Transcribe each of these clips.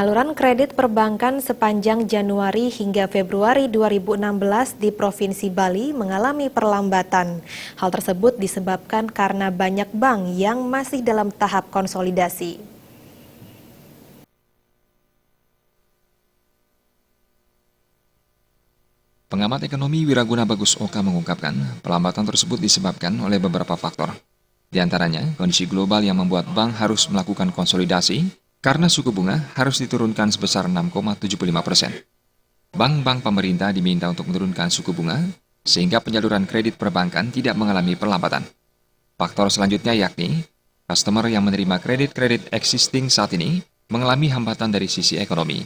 Penyaluran kredit perbankan sepanjang Januari hingga Februari 2016 di Provinsi Bali mengalami perlambatan. Hal tersebut disebabkan karena banyak bank yang masih dalam tahap konsolidasi. Pengamat ekonomi Wiraguna Bagus Oka mengungkapkan, pelambatan tersebut disebabkan oleh beberapa faktor. Di antaranya, kondisi global yang membuat bank harus melakukan konsolidasi karena suku bunga harus diturunkan sebesar 6,75%. Bank-bank pemerintah diminta untuk menurunkan suku bunga, sehingga penyaluran kredit perbankan tidak mengalami perlambatan. Faktor selanjutnya yakni, customer yang menerima kredit-kredit existing saat ini mengalami hambatan dari sisi ekonomi,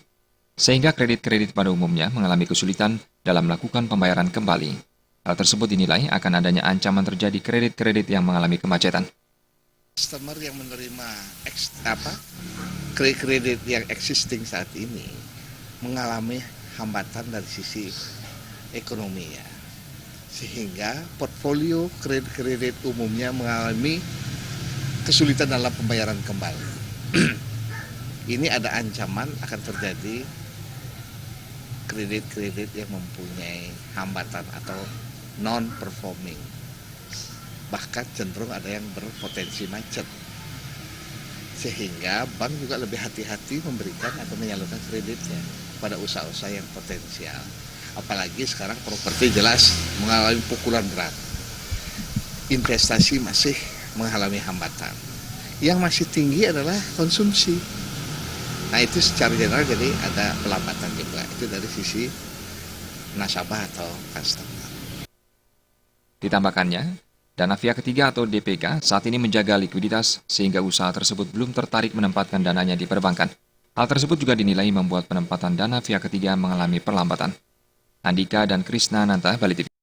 sehingga kredit-kredit pada umumnya mengalami kesulitan dalam melakukan pembayaran kembali. Hal tersebut dinilai akan adanya ancaman terjadi kredit-kredit yang mengalami kemacetan. Customer yang menerima kredit yang existing saat ini mengalami hambatan dari sisi ekonomi ya, sehingga portfolio kredit-kredit umumnya mengalami kesulitan dalam pembayaran kembali. Ini ada ancaman akan terjadi kredit-kredit yang mempunyai hambatan atau non-performing, bahkan cenderung ada yang berpotensi macet, sehingga bank juga lebih hati-hati memberikan atau menyalurkan kreditnya pada usaha-usaha yang potensial. Apalagi sekarang properti jelas mengalami pukulan berat, investasi masih mengalami hambatan, yang masih tinggi adalah konsumsi. Nah itu secara general jadi ada pelambatan juga, itu dari sisi nasabah atau customer. Ditambahkannya, dana pihak ketiga atau DPK saat ini menjaga likuiditas sehingga usaha tersebut belum tertarik menempatkan dananya di perbankan. Hal tersebut juga dinilai membuat penempatan dana pihak ketiga mengalami perlambatan. Andika dan Krisna Nanta, Bali TV.